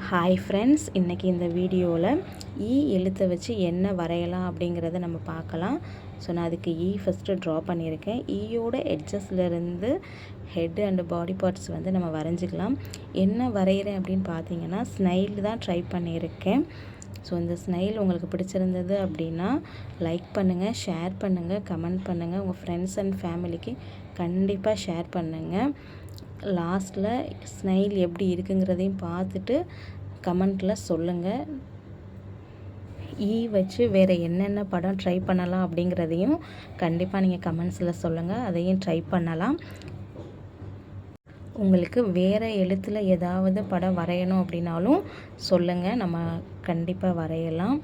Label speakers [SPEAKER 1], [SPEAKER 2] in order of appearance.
[SPEAKER 1] Hi friends, இன்றைக்கி இந்த வீடியோவில் எழுத்தை வச்சு என்ன வரையலாம் அப்படிங்கிறத நம்ம பார்க்கலாம். ஸோ நான் அதுக்கு ஃபஸ்ட்டு ட்ரா பண்ணியிருக்கேன். ஈயோட எட்ஜஸ்லேருந்து ஹெட் அண்டு பாடி பார்ட்ஸ் வந்து நம்ம வரைஞ்சிக்கலாம். என்ன வரைகிறேன் அப்படின்னு பார்த்தீங்கன்னா, ஸ்னைல் தான் ட்ரை பண்ணியிருக்கேன். ஸோ இந்த ஸ்னைல் உங்களுக்கு பிடிச்சிருந்தது அப்படின்னா லைக் பண்ணுங்கள், ஷேர் பண்ணுங்கள், கமெண்ட் பண்ணுங்கள். உங்கள் ஃப்ரெண்ட்ஸ் அண்ட் ஃபேமிலிக்கு கண்டிப்பாக ஷேர் பண்ணுங்கள். லாஸ்ட்டில் ஸ்னைல் எப்படி இருக்குங்கிறதையும் பார்த்துட்டு கமெண்ட்டில் சொல்லுங்கள். வச்சு வேறு என்னென்ன படம் ட்ரை பண்ணலாம் அப்படிங்கிறதையும் கண்டிப்பாக நீங்கள் கமெண்ட்ஸில் சொல்லுங்கள். அதையும் ட்ரை பண்ணலாம். உங்களுக்கு வேறு எழுத்தில் ஏதாவது படம் வரையணும் அப்படின்னாலும் சொல்லுங்கள், நம்ம கண்டிப்பாக வரையலாம்.